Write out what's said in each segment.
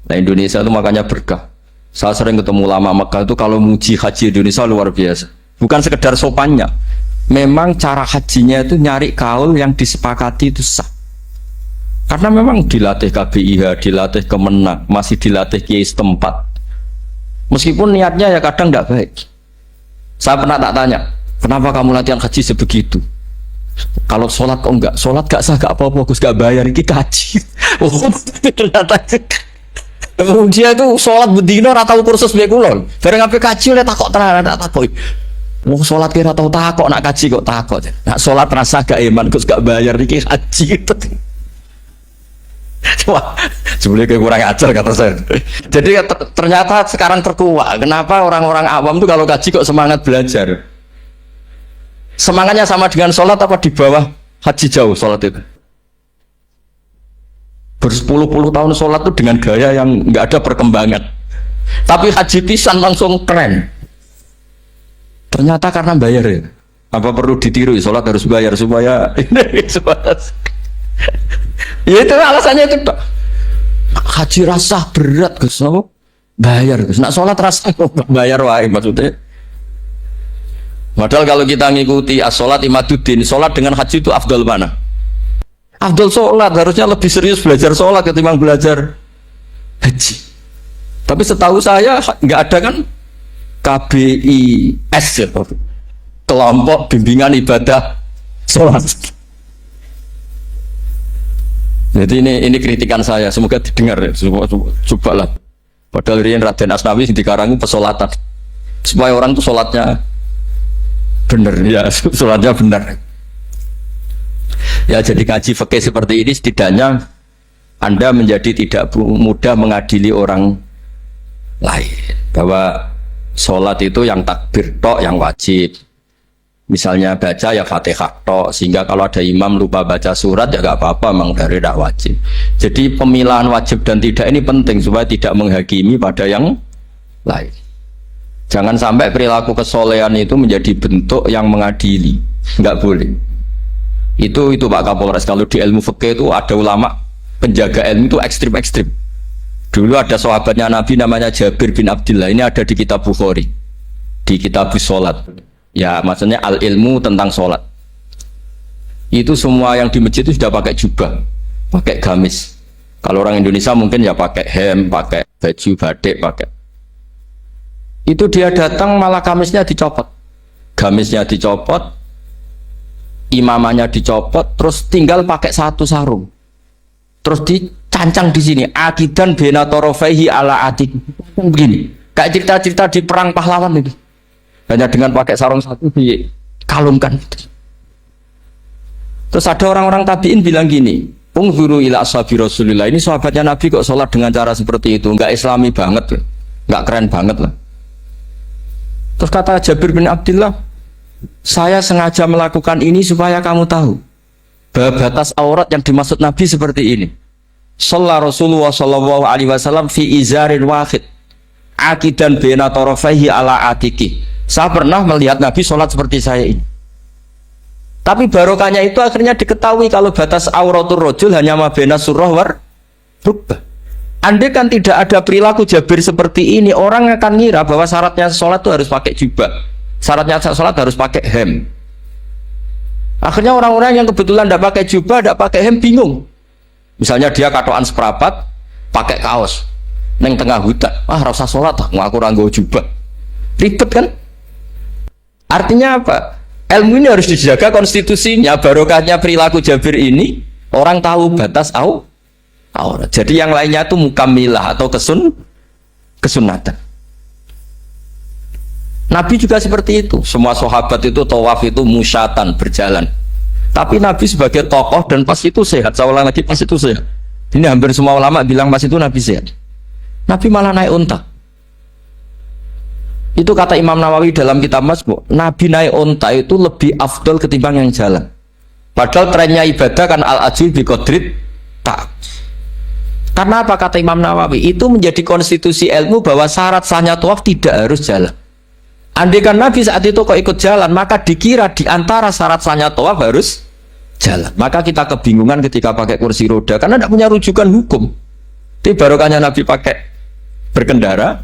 Nah Indonesia itu makanya berkah. Saya sering ketemu ulama Mekah itu kalau muji haji Indonesia luar biasa. Bukan sekedar sopannya. Memang cara hajinya itu nyari kaul yang disepakati itu sah. Karena memang dilatih KBIH, dilatih Kemenak, masih dilatih kiai setempat. Meskipun niatnya ya kadang tidak baik. Saya pernah tak tanya, kenapa kamu latihan haji sebegitu? Kalau sholat kok enggak? Sholat gak sah, gak apa-apa, Gus gak bayar, ini haji. Oh, ternyata dia itu sholat bedino atau kursus bekulon. Bareng apa kaji oleh takok terang, tak takok. Mau sholat kira tahu takok, nak kaji kok takok. Nak sholat rasa gak iman, Gus gak bayar, ini haji. Wah, sebenarnya kayak kurang ajar kata saya. Jadi ternyata sekarang terkuak. Kenapa orang-orang awam tuh kalau kaji kok semangat belajar? Semangatnya sama dengan sholat apa di bawah haji jauh sholat itu? Berpuluh-puluh tahun sholat itu dengan gaya yang nggak ada perkembangan. Tapi haji pisan langsung keren. Ternyata karena bayar ya. Apa perlu ditiru? Sholat harus bayar supaya ini supaya. Ya itu alasannya itu. Haji rasa berat Gus, bayar Gus. Nak sholat rasa bayar wae maksudnya. Padahal kalau kita ngikuti as-sholat imaduddin, sholat dengan haji itu afdal mana? Afdal sholat, harusnya lebih serius belajar sholat ketimbang belajar haji. Tapi setahu saya nggak ada kan KBIS ya, kelompok bimbingan ibadah sholat. Jadi ini kritikan saya, semoga didengar ya, cobalah. Padahal riyen Raden Asnawi dikarangi pesolatan supaya orang tuh sholatnya benar ya, sholatnya benar. Ya jadi kaji fikih seperti ini setidaknya Anda menjadi tidak mudah mengadili orang lain. Bahwa sholat itu yang takbir tok yang wajib. Misalnya baca ya Fatihah tok, sehingga kalau ada imam lupa baca surat ya gak apa-apa, memang dari tidak wajib. Jadi pemilahan wajib dan tidak ini penting supaya tidak menghakimi pada yang lain. Jangan sampai perilaku kesolehan itu menjadi bentuk yang mengadili, nggak boleh. Itu Pak Kapolres, kalau di ilmu fikih itu ada ulama penjaga ilmu itu ekstrim-ekstrim. Dulu ada sahabatnya Nabi namanya Jabir bin Abdullah, ini ada di kitab Bukhari, di kitab sholat. Ya maksudnya al ilmu tentang sholat. Itu semua yang di masjid itu sudah pakai jubah, pakai gamis. Kalau orang Indonesia mungkin ya pakai hem, pakai baju batik, pakai. Itu dia datang malah gamisnya dicopot, gamisnya dicopot, imamannya dicopot, terus tinggal pakai satu sarung, terus dicancang di sini akidan bena torofaihi ala atik, begini kayak cerita-cerita di perang pahlawan itu. Hanya dengan pakai sarung satu dikalungkan. Terus ada orang-orang tabiin bilang gini, unzuru ila ashabi Rasulillah, ini sahabatnya Nabi kok sholat dengan cara seperti itu, nggak islami banget, nggak keren banget lah. Terus kata Jabir bin Abdullah, saya sengaja melakukan ini supaya kamu tahu bahwa batas aurat yang dimaksud Nabi seperti ini. Shalla Rasulullah sallallahu alaihi wasallam fi izarin wahid akidan baina tarafaihi ala atiki. Saya pernah melihat Nabi sholat seperti saya ini. Tapi barokahnya itu akhirnya diketahui kalau batas auratul rajul hanya mabena surah war rukbah. Andai kan tidak ada perilaku Jabir seperti ini, orang akan ngira bahwa syaratnya sholat itu harus pakai jubah, syaratnya sholat harus pakai hem. Akhirnya orang-orang yang kebetulan tidak pakai jubah, tidak pakai hem bingung. Misalnya dia katoan seperapat, pakai kaos, neng tengah hutan, rasa sholat, ngaku ranggo jubah, ribet kan? Artinya apa? Ilmu ini harus dijaga konstitusinya, barokahnya perilaku Jabir ini, orang tahu batas aurat. Jadi yang lainnya itu mukamilah atau kesunatan. Nabi juga seperti itu. Semua sahabat itu tawaf itu musyatan, berjalan. Tapi Nabi sebagai tokoh dan pas itu sehat. Saya ulang lagi, pas itu sehat. Ini hampir semua ulama bilang pas itu Nabi sehat. Nabi malah naik unta. Itu kata Imam Nawawi dalam kitab Masbu', Nabi naik unta itu lebih afdol ketimbang yang jalan. Padahal trennya ibadah kan al-ajil biqadrit tak. Karena apa kata Imam Nawawi? Itu menjadi konstitusi ilmu bahwa syarat sahnya tawaf tidak harus jalan. Andai kan Nabi saat itu kok ikut jalan, maka dikira di antara syarat sahnya tawaf harus jalan. Maka kita kebingungan ketika pakai kursi roda karena tidak punya rujukan hukum. Itu barokahnya Nabi pakai berkendara,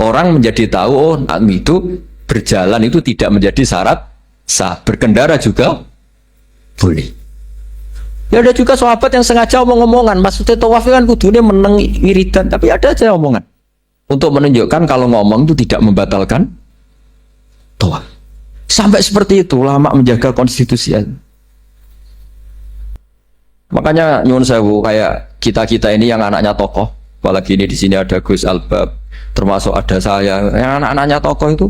orang menjadi tahu oh itu berjalan itu tidak menjadi syarat sah. Berkendara juga boleh. Ya ada juga sahabat yang sengaja omong-omongan, maksudnya tawaf kan kudunya meneng wiridan, tapi ada aja omongan untuk menunjukkan kalau ngomong itu tidak membatalkan tawaf. Sampai seperti itu ulama menjaga konstitusi. Makanya nyuwun sewu kayak kita ini yang anaknya tokoh, apalagi ini di sini ada Gus Albab, termasuk ada saya, yang anak-anaknya tokoh itu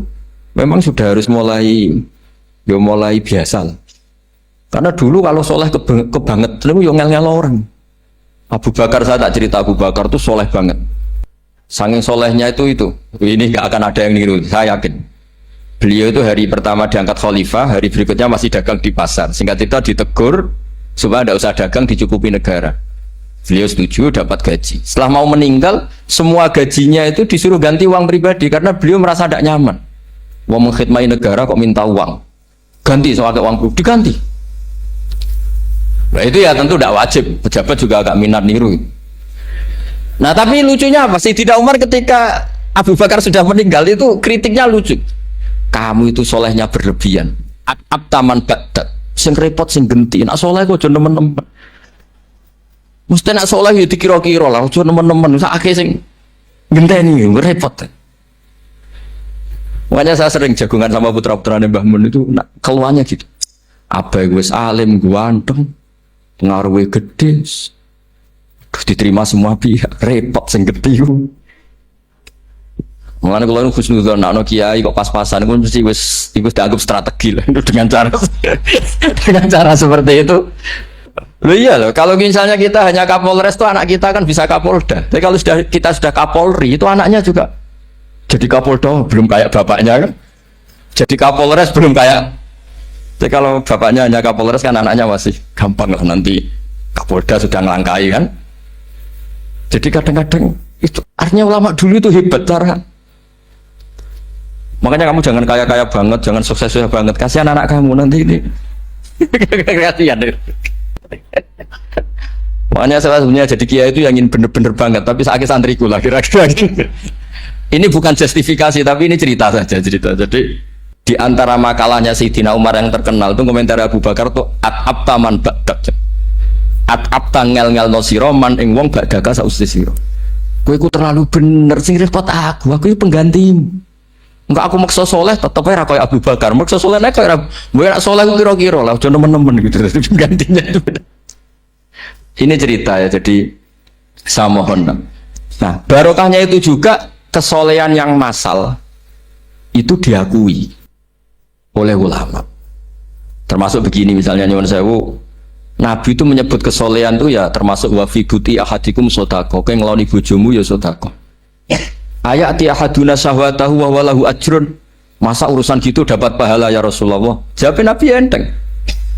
memang sudah harus mulai biasa lah. Karena dulu kalau soleh kebanget, itu yang ngel-ngel orang. Abu Bakar, saya tak cerita Abu Bakar itu soleh banget. Saking solehnya itu ini nggak akan ada yang niru, saya yakin. Beliau itu hari pertama diangkat khalifah, hari berikutnya masih dagang di pasar. Singkat itu ditegur supaya tidak usah dagang, dicukupi negara. Beliau setuju, dapat gaji. Setelah mau meninggal, semua gajinya itu disuruh ganti uang pribadi karena beliau merasa tidak nyaman. Mau mengkhidmati negara kok minta uang, ganti soal uang pribadi diganti. Nah itu ya tentu tidak wajib, pejabat juga agak minat niru. Nah tapi lucunya apa? Sayyidina Umar ketika Abu Bakar sudah meninggal itu kritiknya lucu. Kamu itu solehnya berlebihan. Abtaman badat, sing repot sing genti. Nak soleh kok aja nemen-nemen. Mesti nak soleh ya dikira-kira lah, aja nemen-nemen. Sakake sing genteni repot. Makanya saya sering jagungan sama putra-putrane Mbah Mun itu nak keluarnya gitu. Abai wis alim, ganteng, pengaruhnya gede, terus diterima semua pihak, repot sing gede. Mengenai kalau khusnuzon, nak kiai kok pas-pasan, itu mesti wis dianggap strategi lah dengan cara seperti itu. Loh iya loh, kalau misalnya kita hanya Kapolres itu anak kita kan bisa Kapolda. Tapi kalau kita sudah Kapolri itu anaknya juga jadi Kapolda, belum kayak bapaknya kan. Jadi Kapolres belum kayak. Jadi kalau bapaknya hanya Kapolres kan anaknya masih gampang lah, nanti Kapolda sudah ngelangkai kan. Jadi kadang-kadang itu artinya ulama dulu itu hebat cara. Makanya kamu jangan kaya-kaya banget, jangan sukses-sukses banget. Kasihan anak kamu nanti ini. Kasihan. Makanya saya sebenarnya jadi kiai itu yang ingin bener-bener banget, tapi sakit santriku lah kira-kira. Ini bukan justifikasi, tapi ini cerita saja cerita. Jadi di antara makalahnya Sayyidina Umar yang terkenal itu komentar Abu Bakar tuh at-abta man ba'dak. At-abta ngel-ngel no siro man ing wong ba'daka sausti siro. Kowe iku terlalu bener sing repot aku iki penggantimu. Enggak aku maksa soleh tetep ora koyo Abu Bakar. Maksa soleh nek koyo gue nak soleh kira-kira lah aja nemen-nemen gitu. Penggantinya itu. Ini cerita ya, jadi saya mohon. Nah, barokahnya itu juga kesolehan yang massal itu diakui oleh ulama. Termasuk begini misalnya nyuwun sewu, Nabi itu menyebut kesolehan itu ya termasuk wa fi buti ahadikum sodako, kowe ngeloni bojomu ya sodako. Ayati ahaduna syahwatahu wa walahu ajrun. Masa urusan gitu dapat pahala ya Rasulullah? Jawab Nabi enteng.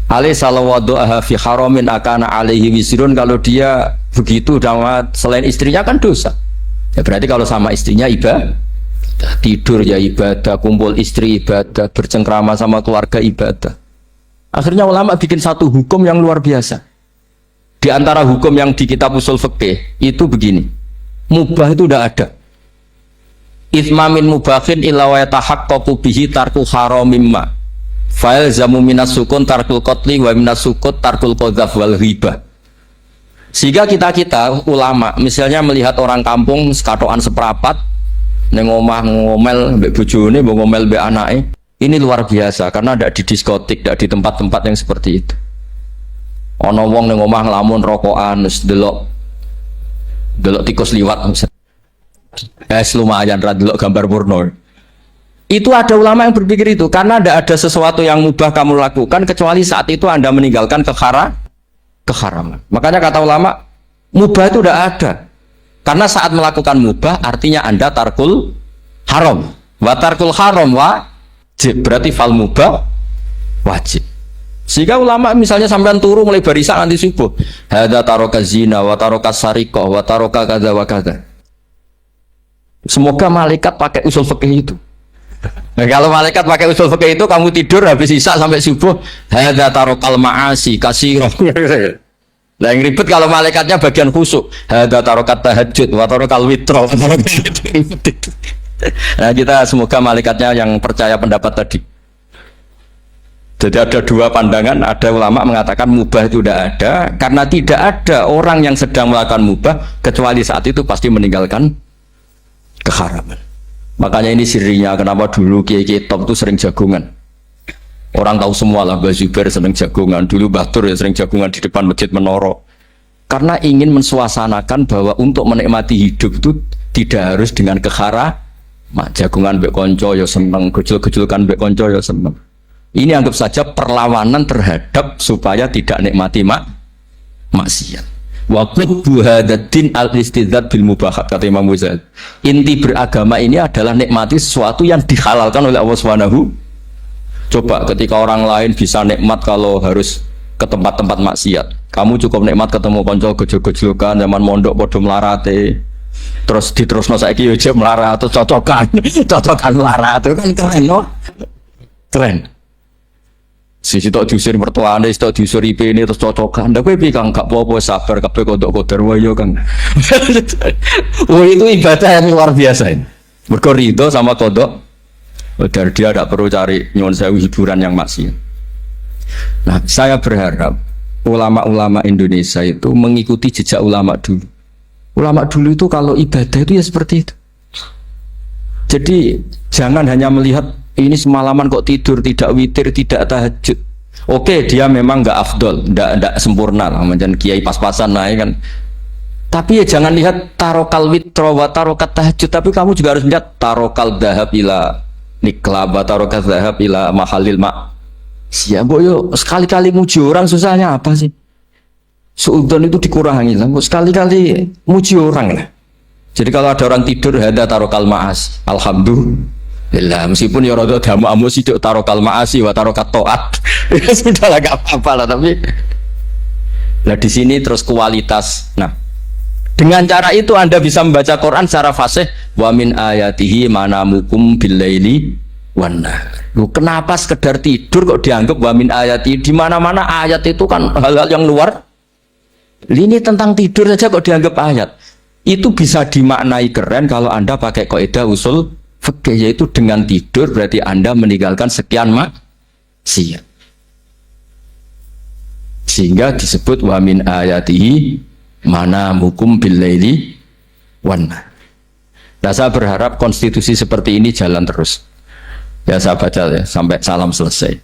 Alai salawadu'aha fi haramin akana alaihi wisrun. Kalau dia begitu selain istrinya kan dosa. Ya berarti kalau sama istrinya ibadah, tidur ya ibadah, kumpul istri ibadah, bercengkrama sama keluarga ibadah. Akhirnya ulama bikin satu hukum yang luar biasa. Di antara hukum yang di kitab usul fikih itu begini. Mubah itu udah ada. Ithmamin mubahin illa wa yatahaqqaqu bihi tarku haramimma. Fa'il zamu minas sukun tarkul qatli wa minas sukut tarkul qadzaf wal ghibah. Sehingga kita ulama misalnya melihat orang kampung sekatokan seperapat ning omah ngomel mbek bojone, mbok ngomel mbek anake, ini luar biasa karena tidak di diskotik, tidak di tempat-tempat yang seperti itu. Ana wong ning omah nglamun rokokan wis delok tikus liwat misalnya. Lumayan delok gambar porno. Itu ada ulama yang berpikir itu karena tidak ada sesuatu yang mubah kamu lakukan kecuali saat itu Anda meninggalkan keharaman. Makanya kata ulama mubah itu tidak ada karena saat melakukan mubah artinya Anda tarkul haram. Wa tarkul haram wajib, berarti fal mubah wajib. Sehingga ulama misalnya sampean turu mulai barisan nanti subuh, hadza taroka zina wa taroka sariqah wa taroka kadza wa kadza. Semoga malaikat pakai usul fikih itu. Nah, kalau malaikat pakai usul fikih itu, kamu tidur habis isya sampai subuh, hadza tarokal ma'asi kasirah. Nah yang ribet kalau malaikatnya bagian khusuk. Hadza tarokat tahajud wa tarokal witro. Nah kita semoga malaikatnya yang percaya pendapat tadi. Jadi ada dua pandangan, ada ulama mengatakan mubah itu tidak ada, karena tidak ada orang yang sedang melakukan mubah kecuali saat itu pasti meninggalkan keharaman. Makanya ini sirinya kenapa dulu kiai-kiai top itu sering jagungan. Orang tahu semua lah, Mbah Zubair sering jagungan, dulu Mbah Tur ya sering jagungan di depan Masjid Menoro. Karena ingin mensuasanakan bahwa untuk menikmati hidup itu tidak harus dengan keharaman. Jagungan mbek konco ya seneng, gejul-gejulkan mbek konco ya seneng. Ini anggap saja perlawanan terhadap supaya tidak nikmati maksiat. Wa qubbu hadatin al-istidzad bil mubahat, kata Imam Ghazali. Inti beragama ini adalah nikmati sesuatu yang dihalalkan oleh Allah Subhanahu. Coba ketika orang lain bisa nikmat kalau harus ke tempat-tempat maksiat, kamu cukup nikmat ketemu konco gejol-gejolkan zaman mondok podo melarate. Terus diterusno saiki yo jek melarat atau cocokan melarat itu kan keren no? Keren. Sisi tok diusir mertuane, tok diusir IP-ne terus cocokan. Ndak kowe piye Kang, gak apa-apa sabar kabeh kodok-kodar wae yo Kang. Oh itu ibadah yang luar biasa ini. Mergo ridho sama kodok. Kodar dia tidak perlu cari nyuwun sewu hiburan yang maksiat. Nah, saya berharap ulama-ulama Indonesia itu mengikuti jejak ulama dulu. Ulama dulu itu kalau ibadah itu ya seperti itu. Jadi jangan hanya melihat ini semalaman kok tidur, tidak witir, tidak tahajud. Oke, dia memang nggak afdol, nggak sempurna lah, macam kiai pas-pasan lah kan. Tapi ya jangan lihat tarokal witro wa tarokat tahajud, tapi kamu juga harus lihat tarokal dahab ila nikla wa tarokat dahab ila mahalil mak. Siap boyo, sekali-kali muji orang susahnya apa sih? Suudon itu dikurangi lah, sekali-kali muji orang lah. Jadi kalau ada orang tidur, hada tarokal maas, alhamdulillah. Meskipun ya rada damu sidik tarokal maasi wa tarokat toat, ya sudah lah gak apa-apa lah. Tapi, nah di sini terus kualitas. Nah, dengan cara itu Anda bisa membaca Quran secara fasih. Wa min ayatihi manamukum billaili wan nahar. Loh, kenapa sekedar tidur kok dianggap wa min ayati? Di mana-mana ayat itu kan hal-hal yang luar. Ini tentang tidur saja kok dianggap ayat. Itu bisa dimaknai keren kalau Anda pakai kaidah usul fikih, yaitu dengan tidur berarti Anda meninggalkan sekian maksiat. Sehingga disebut wa min ayatihi manamukum billaili wan nahar. Nah, saya berharap konstitusi seperti ini jalan terus. Ya saya baca ya sampai salam selesai.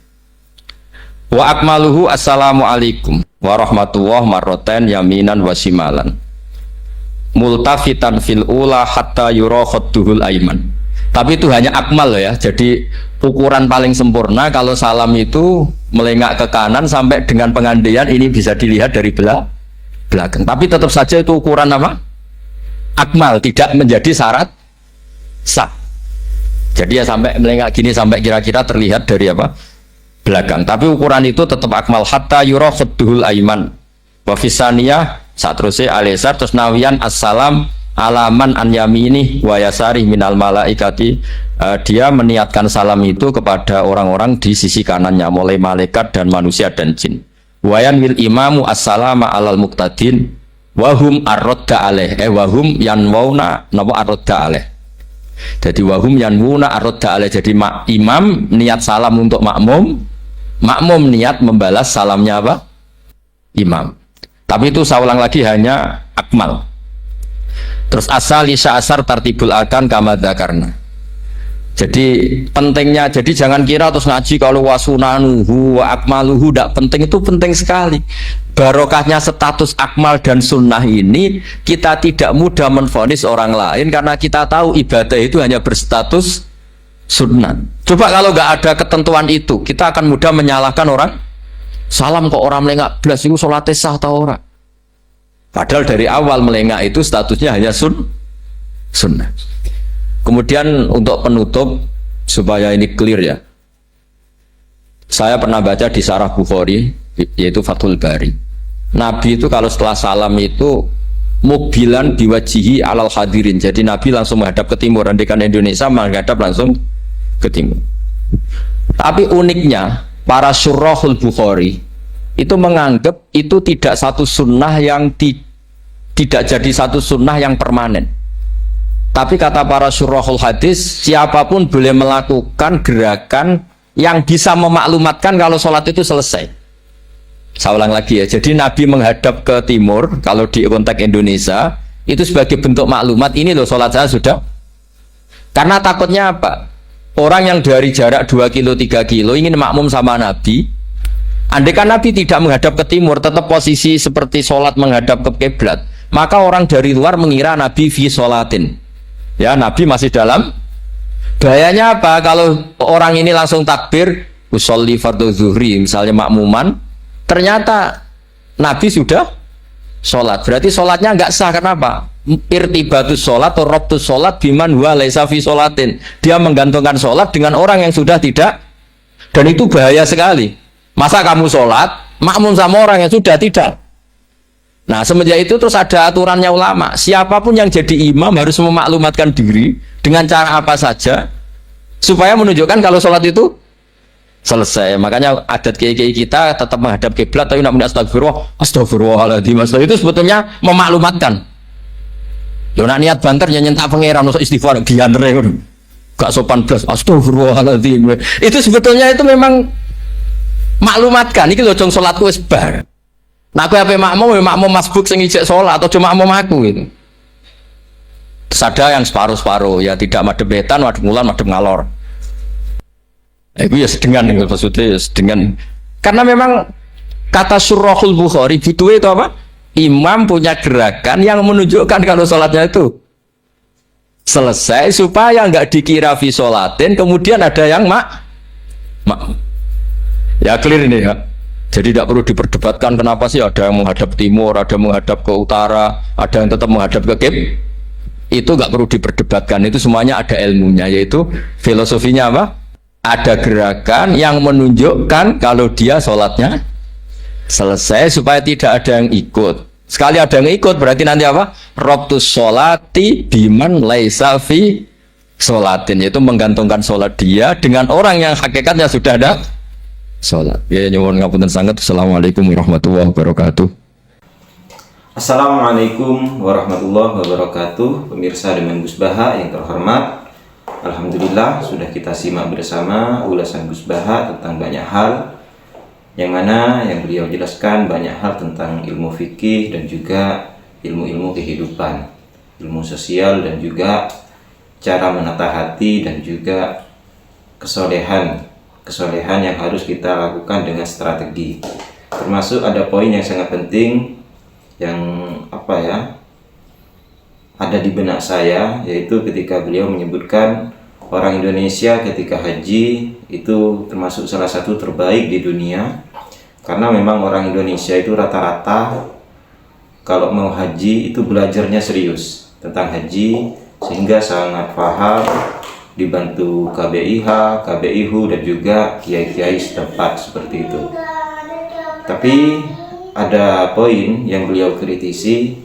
Wa akmaluhu assalamualaikum warahmatullahi marroten yaminan wasimalan. Multafitan fil ula hatta yura khadduhul aiman. Tapi itu hanya akmal ya. Jadi ukuran paling sempurna kalau salam itu melengak ke kanan sampai dengan pengandaian ini bisa dilihat dari belakang. Tapi tetap saja itu ukuran apa? Akmal, tidak menjadi syarat sah. Jadi ya sampai melengak gini sampai kira-kira terlihat dari apa? Belakang. Tapi ukuran itu tetap akmal hatta yura khadduhul aiman. Wa fisaniyah saat terusnya alisar terus nawian assalam alaman an yamini wa yasari minal malaikati. Dia meniatkan salam itu kepada orang-orang di sisi kanannya mulai malaikat dan manusia dan jin. Wayan wil imamu assalama alal muqtadin wahum arrodda aleh wahum yanwauna napa arrodda aleh. Jadi wahum yanwuna arrodda aleh. Jadi imam niat salam untuk makmum, makmum niat membalas salamnya apa? Imam. Tapi itu saya ulang lagi hanya akmal. Terus asal isya asar tartibul akan kama dzakarna. Jadi pentingnya, jadi jangan kira terus ngaji kalau wasunanuhu wa akmaluhu tidak penting, itu penting sekali. Barokahnya status akmal dan sunnah ini kita tidak mudah menvonis orang lain karena kita tahu ibadah itu hanya berstatus sunnah. Coba kalau nggak ada ketentuan itu, kita akan mudah menyalahkan orang. Salam kok orang melengak belas itu sholatnya sah atau orang? Padahal dari awal melengak itu statusnya hanya sunnah. Kemudian untuk penutup supaya ini clear ya, saya pernah baca di Syarah Bukhari yaitu Fathul Bari. Nabi itu kalau setelah salam itu mobilan biwajihi alal hadirin. Jadi Nabi langsung menghadap ke timur, andekan Indonesia menghadap langsung ke timur. Tapi uniknya para syurahul Bukhari itu menganggap itu tidak satu sunnah yang tidak jadi satu sunnah yang permanen. Tapi kata para syurahul hadis, siapapun boleh melakukan gerakan yang bisa memaklumatkan kalau sholat itu selesai. Saya ulang lagi ya, jadi Nabi menghadap ke timur, kalau di konteks Indonesia, itu sebagai bentuk maklumat, ini loh sholat saya sudah. Karena takutnya apa? Orang yang dari jarak 2 kilo, 3 kilo ingin makmum sama Nabi, andai kan Nabi tidak menghadap ke timur, tetap posisi seperti sholat menghadap ke kiblat, maka orang dari luar mengira Nabi fi sholatin. Ya, Nabi masih dalam. Bahayanya apa? Kalau orang ini langsung takbir, usolli fardhu zuhri, misalnya makmuman, ternyata Nabi sudah sholat. Berarti sholatnya nggak sah. Kenapa? Irtibatus sholat atau robtus sholat biman huwa laisa fi sholatin. Dia menggantungkan sholat dengan orang yang sudah tidak. Dan itu bahaya sekali. Masa kamu sholat, makmum sama orang yang sudah tidak. Nah, semenjak itu terus ada aturannya ulama. Siapapun yang jadi imam harus memaklumatkan diri dengan cara apa saja supaya menunjukkan kalau sholat itu selesai. Makanya adat kiai-kiai kita tetap menghadap kiblat tapi nak astagfirullah, astagfirullahaladzim. Itu sebetulnya memaklumatkan. Lo nak niat banter ya nyentak pangeran usah istighfar gianre gak sopan blas astagfirullahaladzim. Itu sebetulnya itu memang maklumatkan iki lho jong salatku wis bar. Nah aku apa makmum masbuk sing ijek salat atau cuma makmum aku gitu. Terus ada yang separuh-separuh ya tidak madhep wetan, madhep ngulon, madhep ngalor. Itu ya sedengan nih maksudnya ya sedengan. Karena memang kata Surahul Bukhari itu apa? Imam punya gerakan yang menunjukkan kalau sholatnya itu selesai supaya nggak dikira fi sholatin kemudian ada yang ya clear ini ya. Jadi tidak perlu diperdebatkan kenapa sih ada yang menghadap timur, ada yang menghadap ke utara, ada yang tetap menghadap ke kiblat. Itu nggak perlu diperdebatkan, itu semuanya ada ilmunya, yaitu filosofinya apa? Ada gerakan yang menunjukkan kalau dia sholatnya selesai supaya tidak ada yang ikut. Sekali ada yang ikut berarti nanti apa? Robtus sholati biman laisa fi sholatin, yaitu menggantungkan sholat dia dengan orang yang hakikatnya sudah ada sholat. Ya nyuwun ngapunten sangat. Assalamualaikum warahmatullahi wabarakatuh. Assalamualaikum warahmatullahi wabarakatuh. Pemirsa Demen Gus Baha yang terhormat, alhamdulillah sudah kita simak bersama ulasan Gus Baha tentang banyak hal, yang mana yang beliau jelaskan banyak hal tentang ilmu fikih dan juga ilmu-ilmu kehidupan, ilmu sosial dan juga cara menata hati dan juga kesolehan yang harus kita lakukan dengan strategi. Termasuk ada poin yang sangat penting yang ada di benak saya, yaitu ketika beliau menyebutkan orang Indonesia ketika haji itu termasuk salah satu terbaik di dunia, karena memang orang Indonesia itu rata-rata kalau mau haji itu belajarnya serius tentang haji sehingga sangat paham, dibantu KBIH, KBIHU dan juga kiai-kiai setempat seperti itu. Tapi ada poin yang beliau kritisi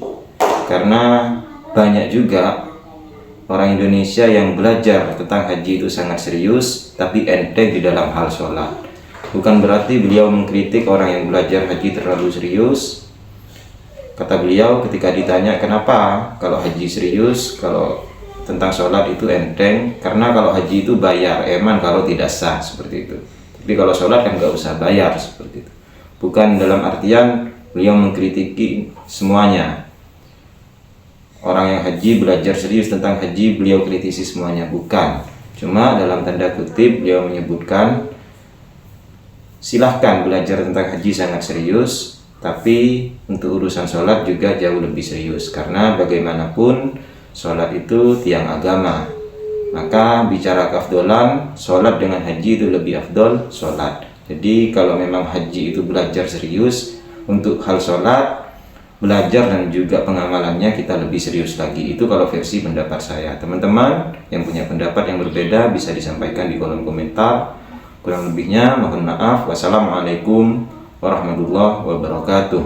karena banyak juga orang Indonesia yang belajar tentang haji itu sangat serius tapi enteng di dalam hal sholat. Bukan berarti beliau mengkritik orang yang belajar haji terlalu serius. Kata beliau ketika ditanya kenapa kalau haji serius, kalau tentang sholat itu enteng, karena kalau haji itu bayar, eman kalau tidak sah, seperti itu. Tapi kalau sholat kan nggak usah bayar, seperti itu. Bukan dalam artian beliau mengkritiki semuanya. Orang yang haji belajar serius tentang haji beliau kritisi semuanya, bukan. Cuma dalam tanda kutip beliau menyebutkan silahkan belajar tentang haji sangat serius, tapi untuk urusan sholat juga jauh lebih serius, karena bagaimanapun sholat itu tiang agama. Maka bicara keafdolan, sholat dengan haji itu lebih afdol sholat. Jadi kalau memang haji itu belajar serius, untuk hal sholat, belajar dan juga pengamalannya kita lebih serius lagi. Itu kalau versi pendapat saya. Teman-teman yang punya pendapat yang berbeda bisa disampaikan di kolom komentar. Kurang lebihnya mohon maaf. Wassalamualaikum warahmatullahi wabarakatuh.